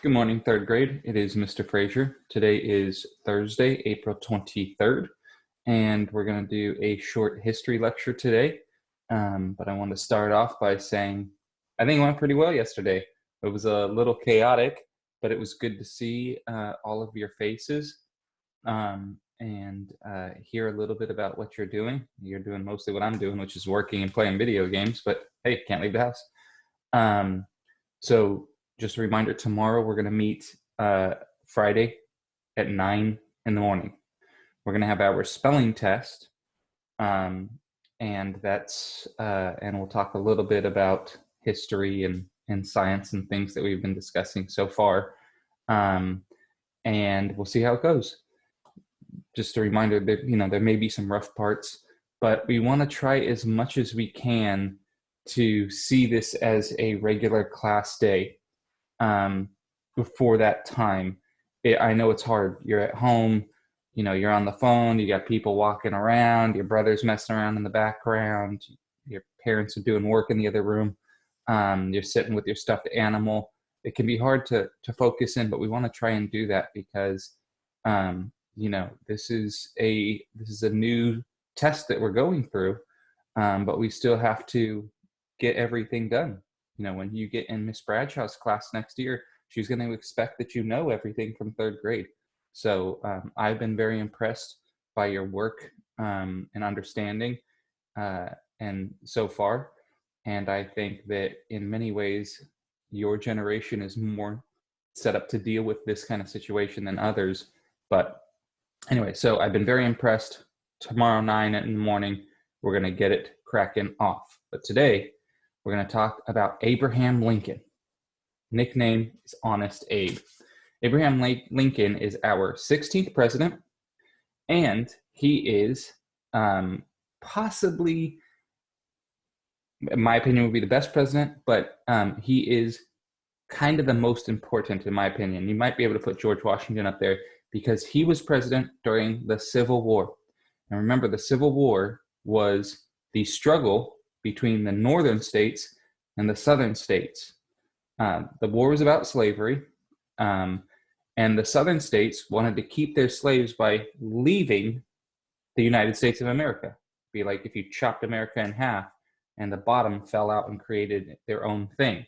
Good morning, third grade. It is Mr. Frazier. Today is Thursday, April 23rd, and we're going to do a short history lecture today. But I want to start off by saying I think it went pretty well yesterday. It was a little chaotic, but it was good to see all of your faces and hear a little bit about what you're doing. You're doing mostly what I'm doing, which is working and playing video games, but hey, can't leave the house. So just a reminder, tomorrow we're going to meet Friday at 9 in the morning. We're going to have our spelling test, and we'll talk a little bit about history and science and things that we've been discussing so far, and we'll see how it goes. Just a reminder that there may be some rough parts, but we want to try as much as we can to see this as a regular class day. Before that time, I know it's hard. You're at home, you're on the phone, you got people walking around, your brother's messing around in the background, your parents are doing work in the other room, you're sitting with your stuffed animal. It can be hard to focus in, but we want to try and do that because this is a new test that we're going through, but we still have to get everything done. When you get in Miss Bradshaw's class next year, she's going to expect that you know everything from third grade. So I've been very impressed by your work and understanding and so far. And I think that in many ways, your generation is more set up to deal with this kind of situation than others. But anyway, so I've been very impressed. Tomorrow, 9 in the morning, we're going to get it cracking off. But today, we're going to talk about Abraham Lincoln. Nickname is Honest Abe. Abraham Lincoln is our 16th president, and he is possibly, in my opinion, would be the best president, but he is kind of the most important, in my opinion. You might be able to put George Washington up there because he was president during the Civil War. And remember, the Civil War was the struggle between the northern states and the southern states. The war was about slavery, and the southern states wanted to keep their slaves by leaving the United States of America. It'd be like if you chopped America in half and the bottom fell out and created their own thing.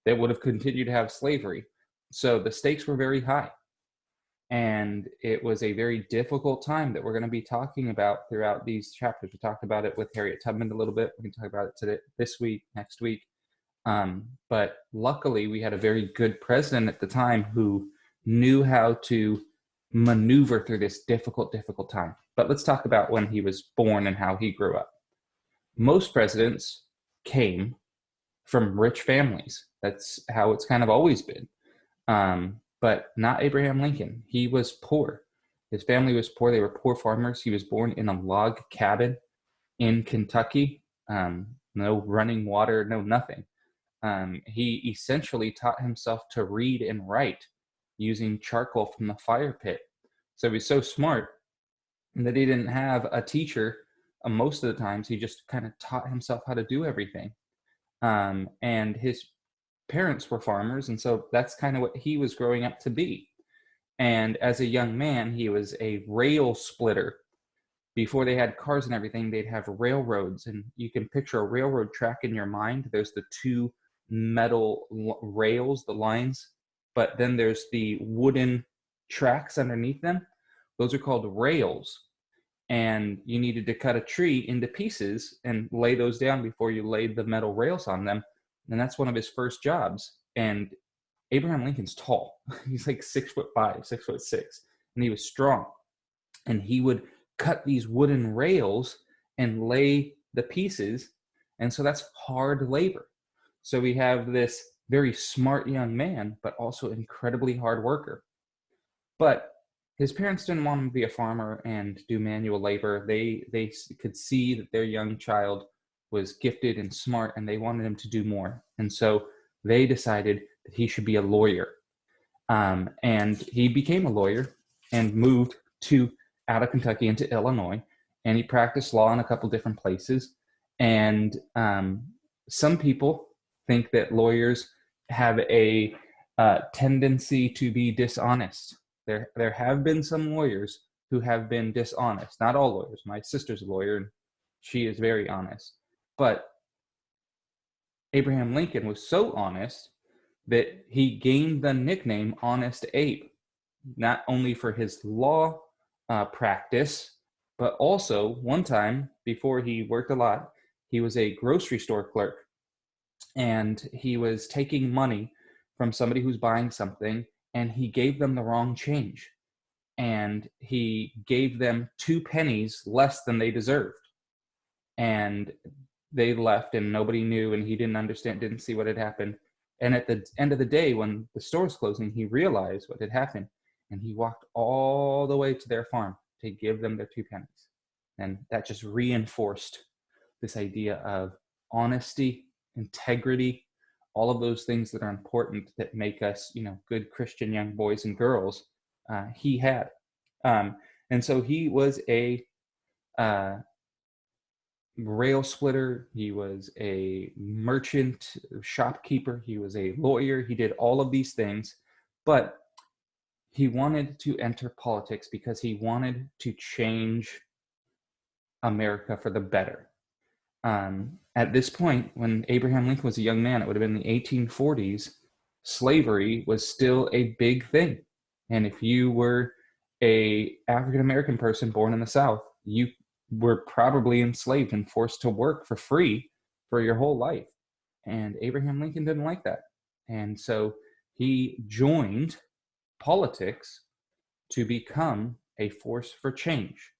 They would have continued to have slavery. So the stakes were very high. And it was a very difficult time that we're going to be talking about throughout these chapters. We talked about it with Harriet Tubman a little bit. We can talk about it today, this week, next week. But luckily, we had a very good president at the time who knew how to maneuver through this difficult time. But let's talk about when he was born and how he grew up. Most presidents came from rich families. That's how it's kind of always been. But not Abraham Lincoln. He was poor. His family was poor. They were poor farmers. He was born in a log cabin in Kentucky. No running water, no nothing. He essentially taught himself to read and write using charcoal from the fire pit. So he's so smart that he didn't have a teacher. Most of the times, he just kind of taught himself how to do everything. And his parents were farmers, and so that's kind of what he was growing up to be. And as a young man, he was a rail splitter. Before they had cars and everything, they'd have railroads, and you can picture a railroad track in your mind. There's the two metal rails, the lines, but then there's the wooden tracks underneath them. Those are called rails. And you needed to cut a tree into pieces and lay those down before you laid the metal rails on them. And that's one of his first jobs. And Abraham Lincoln's tall. He's like 6'5", 6'6", and he was strong. And he would cut these wooden rails and lay the pieces. And so that's hard labor. So we have this very smart young man, but also incredibly hard worker. But his parents didn't want him to be a farmer and do manual labor. They could see that their young child was gifted and smart, and they wanted him to do more. And so they decided that he should be a lawyer. And he became a lawyer and moved out of Kentucky into Illinois, and he practiced law in a couple different places. And some people think that lawyers have a tendency to be dishonest. There have been some lawyers who have been dishonest. Not all lawyers. My sister's a lawyer, and she is very honest. But Abraham Lincoln was so honest that he gained the nickname Honest Abe, not only for his law practice, but also one time before he worked a lot, he was a grocery store clerk, and he was taking money from somebody who's buying something, and he gave them the wrong change, and he gave them 2 pennies less than they deserved, and they left, and nobody knew, and he didn't see what had happened. And at the end of the day, when the store was closing, he realized what had happened, and he walked all the way to their farm to give them their 2 pennies. And that just reinforced this idea of honesty, integrity, all of those things that are important that make us, good Christian young boys and girls. He had, and so he was a rail splitter. He was a merchant, shopkeeper. He was a lawyer. He did all of these things, but he wanted to enter politics because he wanted to change America for the better. At this point, when Abraham Lincoln was a young man, it would have been the 1840s, slavery was still a big thing. And if you were a African-American person born in the South, you were probably enslaved and forced to work for free for your whole life. And Abraham Lincoln didn't like that. And so he joined politics to become a force for change.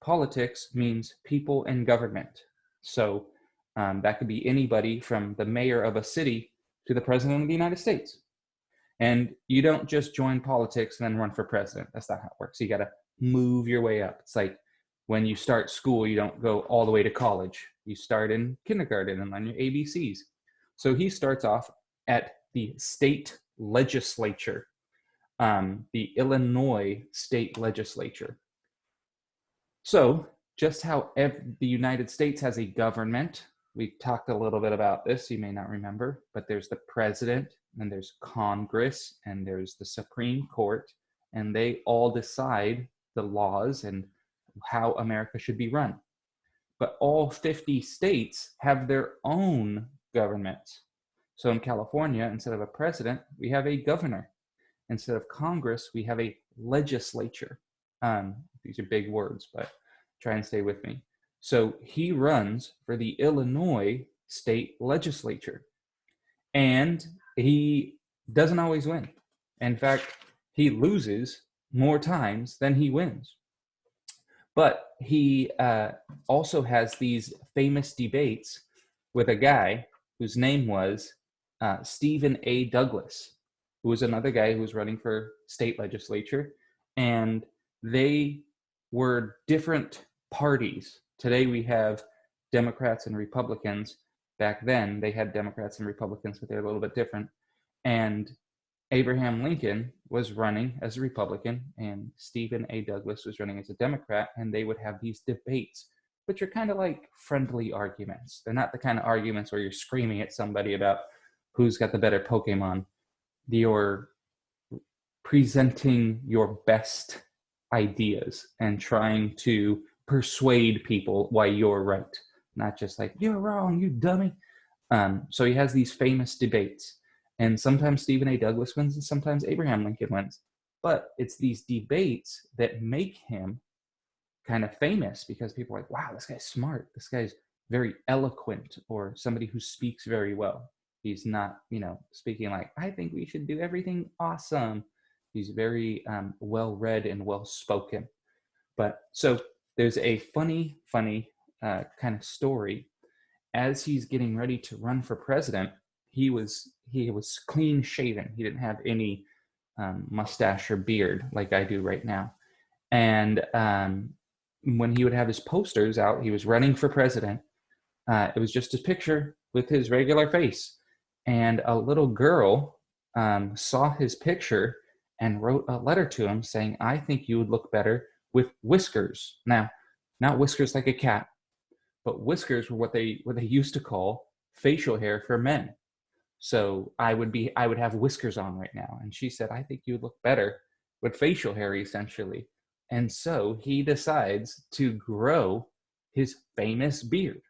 Politics means people in government. So that could be anybody from the mayor of a city to the president of the United States. And you don't just join politics and then run for president. That's not how it works. You got to move your way up. It's like when you start school, you don't go all the way to college. You start in kindergarten and learn your ABCs. So he starts off at the state legislature, the Illinois state legislature. So just how the United States has a government, we talked a little bit about this, you may not remember, but there's the president, and there's Congress, and there's the Supreme Court, and they all decide the laws and how America should be run. But all 50 states have their own governments. So in California, instead of a president, we have a governor. Instead of Congress, we have a legislature. These are big words, but try and stay with me. So he runs for the Illinois state legislature, and he doesn't always win. In fact, he loses more times than he wins. But he also has these famous debates with a guy whose name was Stephen A. Douglas, who was another guy who was running for state legislature. And they were different parties. Today we have Democrats and Republicans. Back then they had Democrats and Republicans, but they're a little bit different. And Abraham Lincoln was running as a Republican, and Stephen A. Douglas was running as a Democrat, and they would have these debates, which are kind of like friendly arguments. They're not the kind of arguments where you're screaming at somebody about who's got the better Pokemon. You're presenting your best ideas and trying to persuade people why you're right, not just like, you're wrong, you dummy. So he has these famous debates, and sometimes Stephen A. Douglas wins and sometimes Abraham Lincoln wins. But it's these debates that make him kind of famous, because people are like, wow, this guy's smart. This guy's very eloquent, or somebody who speaks very well. He's not, speaking like, I think we should do everything awesome. He's very well-read and well-spoken. But so there's a funny kind of story. As he's getting ready to run for president, he was clean shaven. He didn't have any mustache or beard like I do right now. And when he would have his posters out, he was running for president. It was just his picture with his regular face. And a little girl saw his picture and wrote a letter to him saying, I think you would look better with whiskers. Now, not whiskers like a cat, but whiskers were what they used to call facial hair for men. So I would have whiskers on right now. And she said, I think you would look better with facial hair, essentially. And so he decides to grow his famous beard.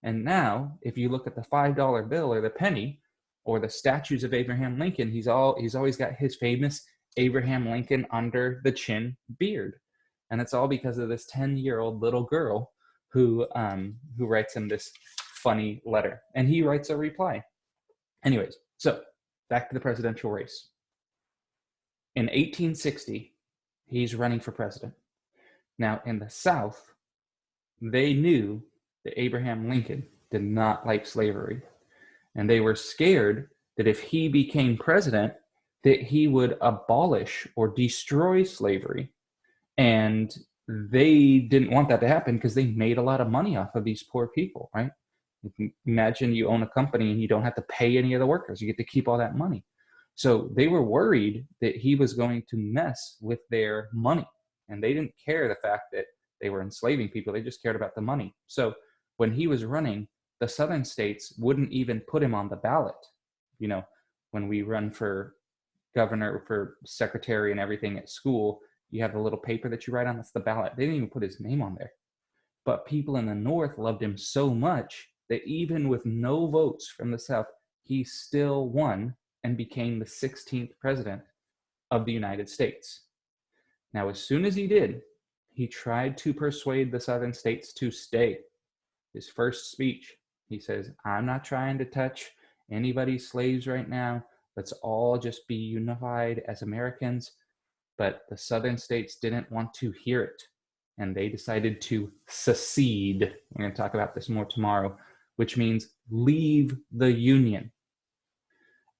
And now, if you look at the $5 bill or the penny or the statues of Abraham Lincoln, he's always got his famous Abraham Lincoln under the chin beard. And it's all because of this 10-year-old little girl who writes him this funny letter. And he writes a reply. Anyways, so back to the presidential race. In 1860, he's running for president. Now, in the South, they knew that Abraham Lincoln did not like slavery. And they were scared that if he became president, that he would abolish or destroy slavery. And they didn't want that to happen because they made a lot of money off of these poor people, right? Imagine you own a company and you don't have to pay any of the workers. You get to keep all that money. So they were worried that he was going to mess with their money. And they didn't care the fact that they were enslaving people. They just cared about the money. So when he was running, the southern states wouldn't even put him on the ballot. You know, when we run for governor, for secretary and everything at school, you have the little paper that you write on, that's the ballot. They didn't even put his name on there. But people in the North loved him so much that even with no votes from the South, he still won and became the 16th president of the United States. Now, as soon as he did, he tried to persuade the southern states to stay. His first speech, he says, I'm not trying to touch anybody's slaves right now. Let's all just be unified as Americans. But the southern states didn't want to hear it. And they decided to secede. We're going to talk about this more tomorrow, which means leave the Union.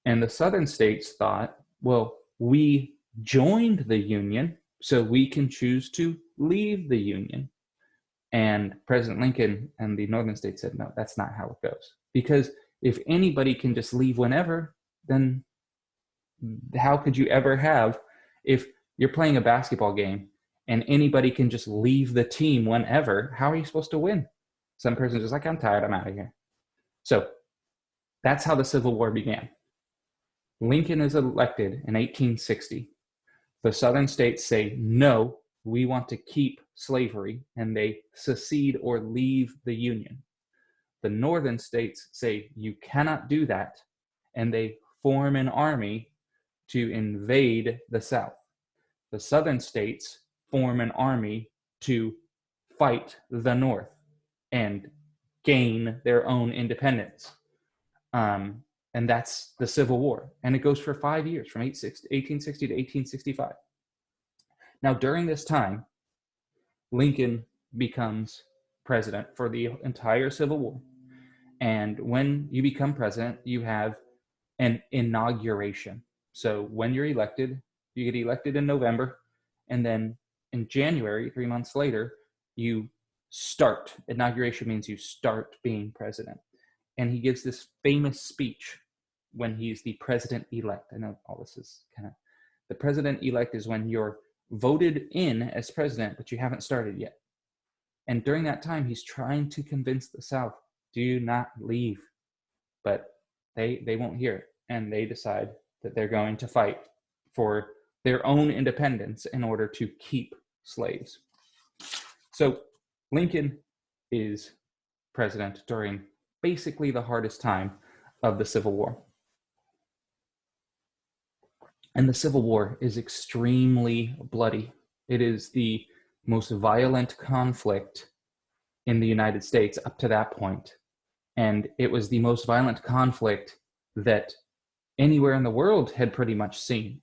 And the southern states thought, well, we joined the Union, so we can choose to leave the Union. And President Lincoln and the northern states said, no, that's not how it goes. Because if anybody can just leave whenever, then how could you ever have, if you're playing a basketball game and anybody can just leave the team whenever, how are you supposed to win? Some person's just like, I'm tired, I'm out of here. So that's how the Civil War began. Lincoln is elected in 1860. The southern states say, no, we want to keep slavery, and they secede or leave the Union. The northern states say, you cannot do that, and they form an army to invade the South. The southern states form an army to fight the North and gain their own independence. And that's the Civil War. And it goes for 5 years, from 1860 to 1865. Now, during this time, Lincoln becomes president for the entire Civil War. And when you become president, you have an inauguration. So when you're elected, you get elected in November, and then in January, 3 months later, you start. Inauguration means you start being president. And he gives this famous speech when he's the president-elect. I know all this is kind of, the president-elect is when you're voted in as president, but you haven't started yet. And during that time, he's trying to convince the South, do not leave. But they won't hear it. And they decide that they're going to fight for their own independence in order to keep slaves. So Lincoln is president during basically the hardest time of the Civil War. And the Civil War is extremely bloody. It is the most violent conflict in the United States up to that point. And it was the most violent conflict that anywhere in the world had pretty much seen.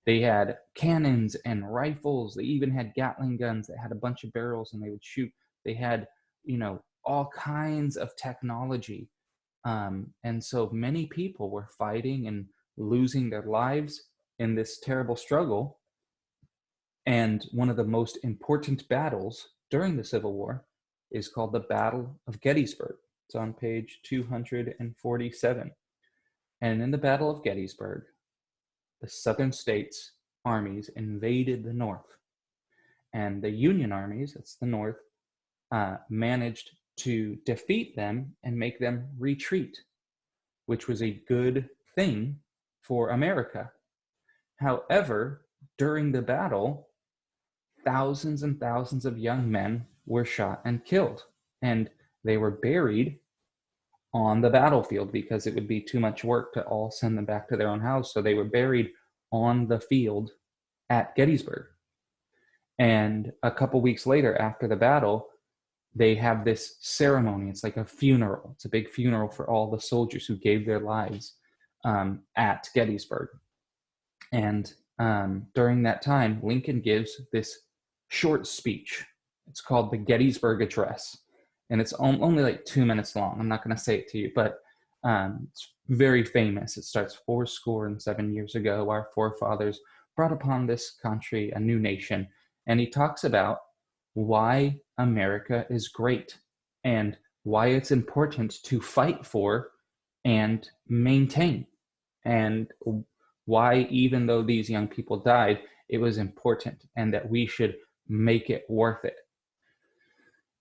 They had cannons and rifles. They even had Gatling guns that had a bunch of barrels and they would shoot. They had, all kinds of technology. And so many people were fighting and losing their lives in this terrible struggle. And one of the most important battles during the Civil War is called the Battle of Gettysburg. It's on page 247. And in the Battle of Gettysburg, the southern states' armies invaded the North. And the Union armies, that's the North, managed to defeat them and make them retreat. which was a good thing for America. However, during the battle, thousands and thousands of young men were shot and killed, and they were buried on the battlefield because it would be too much work to all send them back to their own house. So they were buried on the field at Gettysburg. And a couple weeks later, after the battle, they have this ceremony. It's like a funeral. It's a big funeral for all the soldiers who gave their lives at Gettysburg. And during that time, Lincoln gives this short speech. It's called the Gettysburg Address. And it's only like 2 minutes long. I'm not going to say it to you, but it's very famous. It starts 7 years ago, our forefathers brought upon this country a new nation. And he talks about why America is great and why it's important to fight for and maintain, and why, even though these young people died, it was important and that we should make it worth it.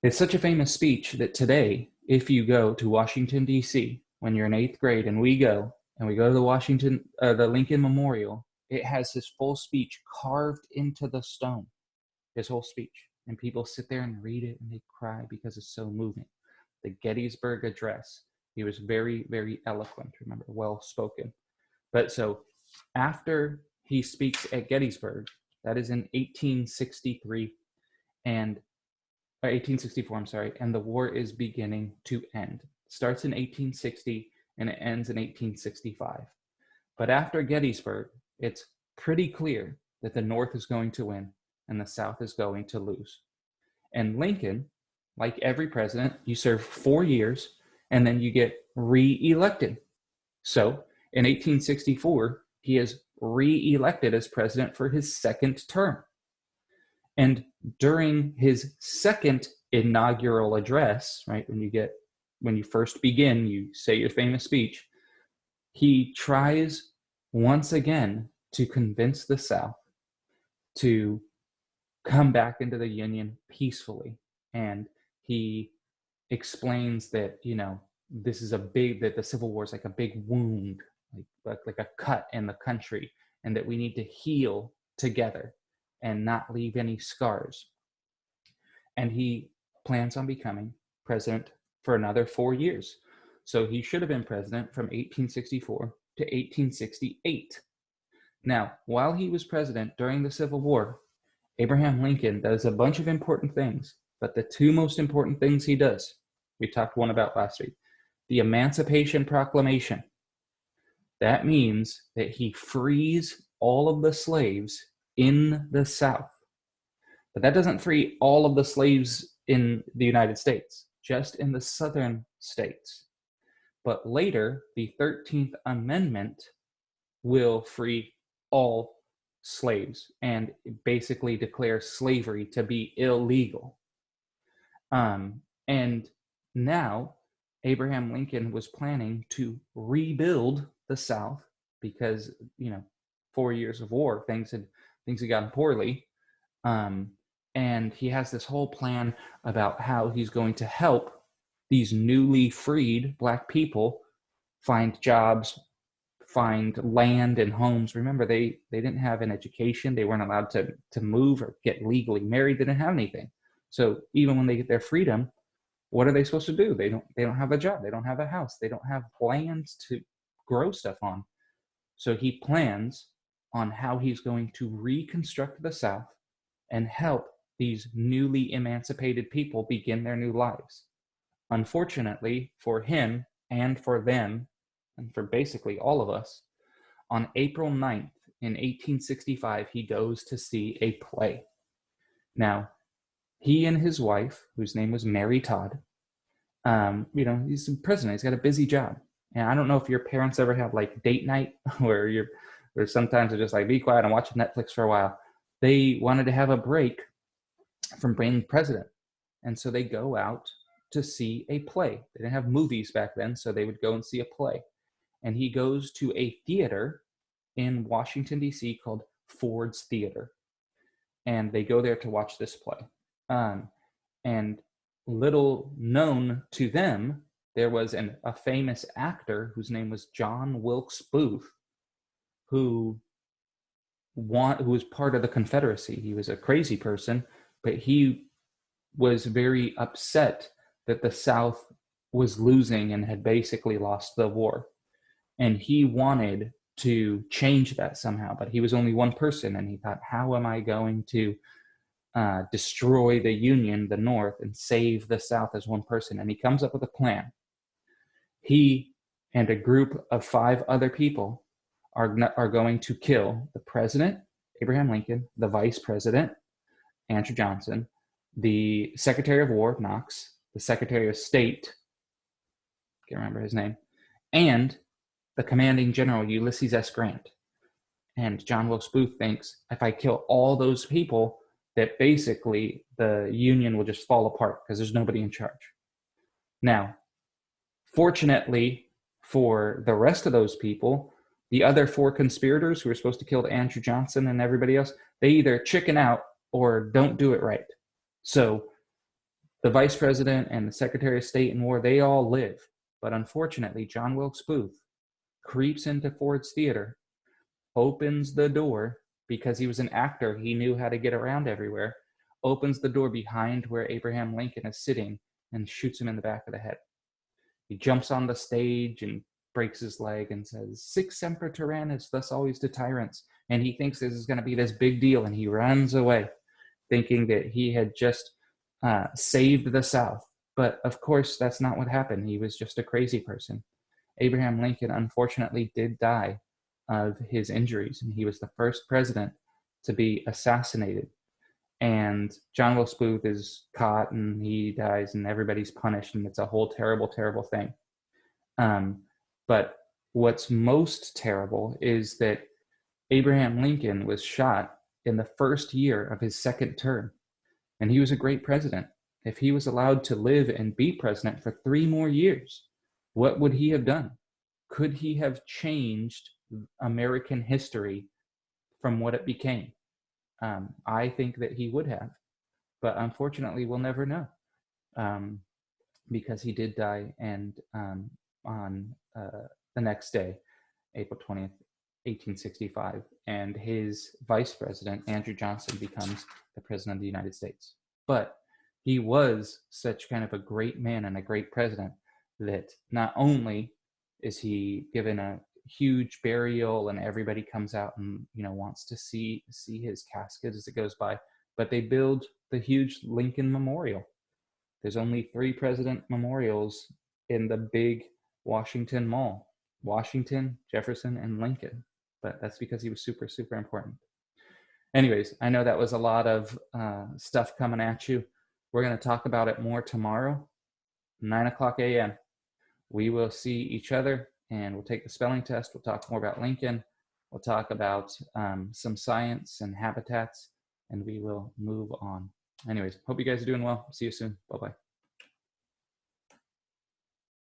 It's such a famous speech that today, if you go to Washington, D.C., when you're in 8th grade and we go to the Lincoln Memorial, it has his full speech carved into the stone, his whole speech. And people sit there and read it and they cry because it's so moving. The Gettysburg Address. He was very, very eloquent, remember, well-spoken. But so after he speaks at Gettysburg, that is in 1863, and 1864, I'm sorry, and the war is beginning to end. It starts in 1860 and it ends in 1865. But after Gettysburg, it's pretty clear that the North is going to win and the South is going to lose. And Lincoln, like every president, you serve 4 years and then you get re-elected. So in 1864, he is re-elected as president for his second term. And during his second inaugural address, right, when you first begin, you say your famous speech, he tries once again to convince the South to come back into the Union peacefully. And he explains that, that the Civil War is like a big wound, like a cut in the country, and that we need to heal together and not leave any scars. And he plans on becoming president for another 4 years. So he should have been president from 1864 to 1868. Now, while he was president during the Civil War, Abraham Lincoln does a bunch of important things, but the two most important things he does, we talked one about last week, the Emancipation Proclamation. That means that he frees all of the slaves in the South. But that doesn't free all of the slaves in the United States, just in the southern states. But later, the 13th Amendment will free all slaves and basically declare slavery to be illegal. And now Abraham Lincoln was planning to rebuild the South because, 4 years of war, things had gotten poorly. And he has this whole plan about how he's going to help these newly freed Black people find jobs, find land and homes. Remember, they didn't have an education. They weren't allowed to move or get legally married. They didn't have anything. So even when they get their freedom, what are they supposed to do? They don't have a job. They don't have a house. They don't have land to grow stuff on. So he plans on how he's going to reconstruct the South and help these newly emancipated people begin their new lives. Unfortunately for him and for them, and for basically all of us, on April 9th in 1865, he goes to see a play. Now, he and his wife, whose name was Mary Todd, he's a president. He's got a busy job. And I don't know if your parents ever have like date night where sometimes they're just like, be quiet and watch Netflix for a while. They wanted to have a break from being president. And so they go out to see a play. They didn't have movies back then, so they would go and see a play. And he goes to a theater in Washington, D.C. called Ford's Theater. And they go there to watch this play. And little known to them, there was a famous actor whose name was John Wilkes Booth, who was part of the Confederacy. He was a crazy person, but he was very upset that the South was losing and had basically lost the war. And he wanted to change that somehow, but he was only one person, and he thought, how am I going to destroy the Union, the North, and save the South as one person? And he comes up with a plan. He and a group of 5 other people are going to kill the president, Abraham Lincoln, the vice president, Andrew Johnson, the Secretary of War, Knox, the Secretary of State, can't remember his name, and the commanding general, Ulysses S. Grant. And John Wilkes Booth thinks, if I kill all those people, that basically the Union will just fall apart because there's nobody in charge. Now, fortunately for the rest of those people, the other 4 conspirators who were supposed to kill Andrew Johnson and everybody else, they either chicken out or don't do it right. So the vice president and the Secretary of State and War, they all live. But unfortunately, John Wilkes Booth creeps into Ford's Theater, opens the door, because he was an actor, he knew how to get around everywhere, opens the door behind where Abraham Lincoln is sitting and shoots him in the back of the head. He jumps on the stage and breaks his leg and says, "Sic semper tyrannis, thus always to tyrants." And he thinks this is going to be this big deal, and he runs away, thinking that he had just saved the South. But of course, that's not what happened. He was just a crazy person. Abraham Lincoln, unfortunately, did die of his injuries, and he was the first president to be assassinated. And John Wilkes Booth is caught, and he dies, and everybody's punished, and it's a whole terrible, terrible thing. But what's most terrible is that Abraham Lincoln was shot in the first year of his second term, and he was a great president. If he was allowed to live and be president for 3 more years, what would he have done? Could he have changed American history from what it became? I think that he would have, but unfortunately, we'll never know, because he did die, and on the next day, April 20th, 1865, and his vice president, Andrew Johnson, becomes the president of the United States. But he was such kind of a great man and a great president that not only is he given a huge burial and everybody comes out and wants to see his casket as it goes by, but they build the huge Lincoln Memorial. There's only 3 president memorials in the big Washington Mall: Washington, Jefferson, and Lincoln. But that's because he was super, super important. Anyways, I know that was a lot of stuff coming at you. We're going to talk about it more tomorrow, 9:00 a.m. We will see each other, and we'll take the spelling test. We'll talk more about Lincoln. We'll talk about some science and habitats, and we will move on. Anyways, hope you guys are doing well. See you soon. Bye-bye.